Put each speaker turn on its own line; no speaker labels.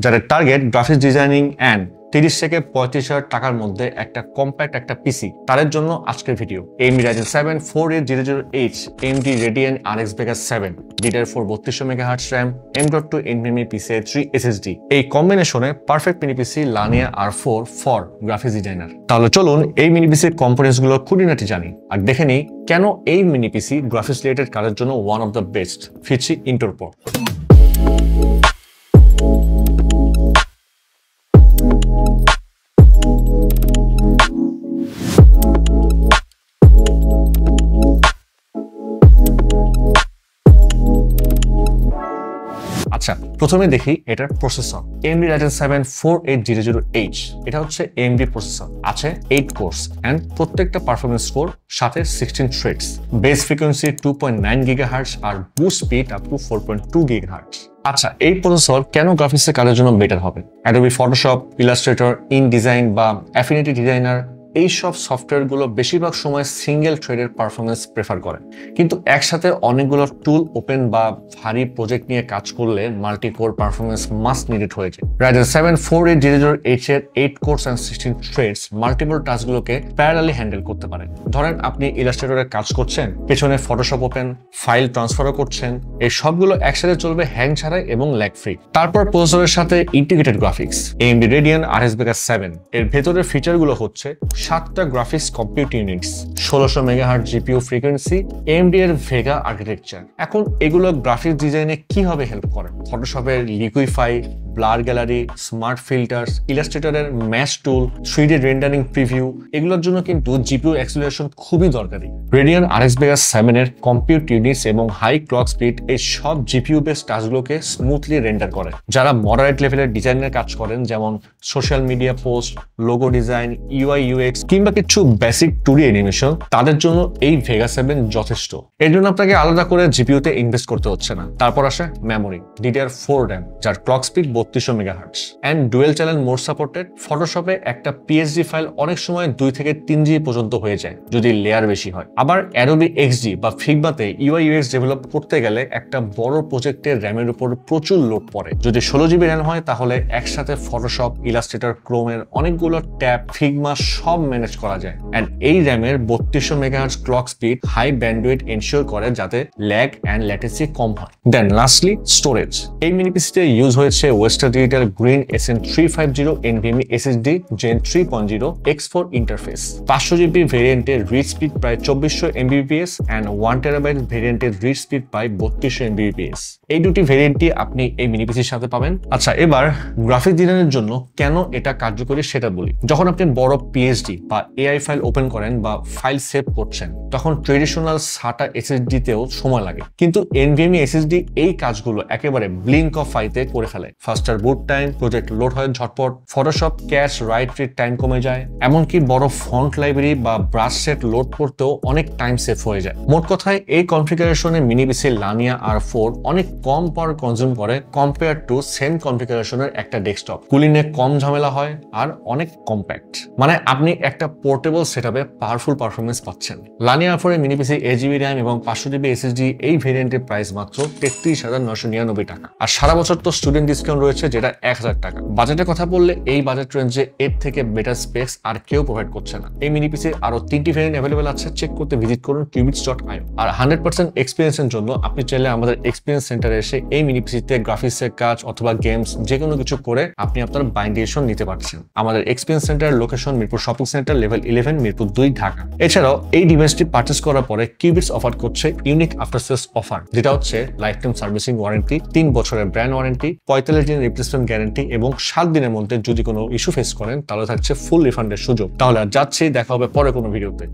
যাদের target graphics designing and 30 থেকে 35,000 টাকার মধ্যে একটা কম্প্যাক্ট একটা পিসি, তাদের জন্য আজকের video. AMD Ryzen 7 4800H AMD Radeon RX Vega 7 DDR4 3200 MHz RAM M.2 NVMe PCIe 3 SSD, এই কম্বিনেশনে perfect mini PC Lania R4 for graphics designer. তাহলে চলুন এই মিনি পিসির কম্পোনেন্টসগুলো খুঁটিনাটি জানি আর দেখে নিই কেন এই মিনি পিসি গ্রাফিক্স রিলেটেড কাজের জন্য ওয়ান অফ দ্য বেস্ট। ফিরছি ইন্টোর পর। আচ্ছা, প্রথমে দেখি এটার প্রসেসর। AMD Ryzen 7 4800H, এটা হচ্ছে AMD প্রসেসর, আছে 8 কোর্স এন্ড প্রত্যেকটা পারফরম্যান্স স্কোর সাথে 16 থ্রেডস, বেস ফ্রিকোয়েন্সি 2.9 GHz আর boost speed up to 4.2 GHz। আচ্ছা, এই প্রসেসর কেন গ্রাফিক্সের কাজের জন্য বেটার হবে? Adobe Photoshop, Illustrator, InDesign বা Affinity Designer এইসব সফটওয়্যারগুলো বেশিরভাগ সময় সিঙ্গেল থ্রেডের পারফরমেন্স প্রেফার করে, কিন্তু একসাথে অনেকগুলো টুল ওপেন বা ভারী প্রজেক্ট নিয়ে কাজ করলে multi core performance must needed হয়ে যায়। Ryzen 7 4800H এর 8 কোর্স এন্ড 16 থ্রেডস মাল্টিপল টাস্কগুলোকে প্যারালালি হ্যান্ডেল করতে পারে। ধরেন আপনি ইলাস্ট্রেটরে কাজ করছেন, পেছনে ফটোশপ ওপেন, ফাইল ট্রান্সফারও করছেন, এই সবগুলো একসাথে চলবে হ্যাং ছাড়াই এবং ল্যাগ ফ্রি। তারপর প্রসেসরের সাথে integrated graphics AMD Radeon RX Vega 7, এর ভেতরের ফিচারগুলো হচ্ছে 7টা graphics compute units, 1600 MHz GPU frequency, AMD এর ভেগা আর্কিটেকচার। এখন এগুলো গ্রাফিক্স ডিজাইনে কিভাবে হেল্প করে? ফটোশপের liquify, blur gallery, smart filters, ইলাস্ট্রেটরের mesh tool, 3D rendering preview, এগুলোর জন্য কিন্তু জিপিইউ অ্যাক্সিলারেশন খুবই দরকারি। Radeon RX Vega 7 এর কম্পিউট ইউনিটস এবং হাই ক্লক স্পিড এই সব জিপিইউ বেসড টাস্কগুলোকে স্মুথলি রেন্ডার করে। যারা মডারেট লেভেলের ডিজাইনের কাজ করেন, যেমন social media post, logo design, UI UX কিংবা কিছু বেসিক 2D অ্যানিমেশন, তাদের জন্য এই Vega 7 যথেষ্ট। এর জন্য আপনাকে আলাদা করে জিপিইউতে ইনভেস্ট করতে হচ্ছে না। তারপর আসে মেমোরি, DDR4 RAM, যার clock speed 3200 MHz and dual channel mode supported. ফটোশপে একটা PSD ফাইল অনেক সময় 2 থেকে 3 GB পর্যন্ত হয়ে যায় যদি লেয়ার বেশি হয়। আবার Adobe XD বা Figma-তে UI UX ডেভেলপ করতে গেলে একটা বড় প্রজেক্টের র্যামের উপর প্রচুর লোড পড়ে। যদি 16 GB RAM হয় তাহলে একসাথে ফটোশপ, ইলাস্ট্রেটর, ক্রোমের অনেকগুলো ট্যাব, ফিগমা সব ম্যানেজ করা যায়। এন্ড এই র্যামের 3200 MHz clock speed high bandwidth ensure করে যাতে ল্যাগ এন্ড ল্যাটেন্সি কম হয়। Then lastly storage. এই মিনি পিসিতে ইউজ হয়েছে western digital green SN350 NVMe SSD Gen 3.0 X4 interface. 500 GB ভেরিয়েন্টের রিড স্পিড প্রায় 2400 Mbps এন্ড 1 TB ভেরিয়েন্টের রিড স্পিড প্রায় 3200 Mbps। এই দুটি ভেরিয়েন্টই আপনি এই মিনি পিসির সাথে পাবেন। আচ্ছা, এবার গ্রাফিক্স ডিজাইনের জন্য কেন এটা কার্যকরী সেটা বলি। যখন আপনি বড় PSD বা AI ফাইল ওপেন করেন বা ফাইল সেভ করছেন, তখন ট্রেডিশনাল SATA SSD তেও সময় লাগে, কিন্তু NVMe SSD এই কাজগুলো একেবারে ব্লিঙ্ক অফ আইতে করে ফেলে। ফাস্টার বুট টাইম, প্রজেক্ট লোড হয় ঝটপট, Photoshop cash right read time কমে যায়, এমনকি বড় ফন্ট লাইব্রেরি বা ব্রাশ সেট লোড করতেও অনেক টাইম সেভ হয়ে যায়। মোট কথায় এই কনফিগারেশনে মিনি পিসি Lania R4 অনেক কম পাওয়ার কনজিউম করে কম্পেয়ার টু সেম কনফিগারেশনের একটা ডেস্কটপ। কুলিংয়ে কম ঝামেলা হয় আর অনেক কম্প্যাক্ট, মানে আপনি একটা পোর্টেবল সেটআপে পাওয়ারফুল পারফরমেন্স পাচ্ছেন। Lania R4 এর মিনি পিসি 8GB RAM এবং 500 GB SSD এই ভেরিয়েন্টের প্রাইস মাত্র 33,999 টাকা, আর সারা বছর তো স্টুডেন্ট ডিসকাউন্ট রয়েছে যেটা 1000 টাকা। বাজেটের কথা বললে এই বাজেট রেঞ্জে এর থেকে বেটার স্পেক্স আর কেউ প্রোভাইড করছে না। এই মিনি পিসির আরো 3টি ভেরিয়েন্ট অ্যাভেলেবল আছে, চেক করতে ভিজিট করুন qubits.io। আর 100% এক্সপিরিয়েন্সের জন্য আপনি চাইলে আমাদের এক্সপিরিয়েন্স সেন্টারে এসে এই মিনি পিসিতে গ্রাফিক্সের কাজ অথবা গেমস যে কোনো কিছু করে আপনি আপনার বাইন্ড ডিসিশন নিতে পারছেন। আমাদের এক্সপিরিয়েন্স সেন্টারের location Mirpur shopping centre, level 11, Mirpur 2, Dhaka. এছাড়াও এই ডিভাইসটি পারচেজ করার পরে কিউবিটস অফার করছে ইউনিক আফটার সেলস অফার, যেটা হচ্ছে লাইফ টাইম সার্ভিসিং ওয়ারেন্টি, 3 বছরের ব্র্যান্ড ওয়ারেন্টি, 45 দিনের রিপ্লেসমেন্ট গ্যারান্টি এবং 7 দিনের মধ্যে যদি কোনো ইস্যু ফেস করেন তাহলে থাকছে ফুল রিফান্ডের সুযোগ। তাহলে আর যাচ্ছি, দেখা হবে পরে কোনো ভিডিওতে।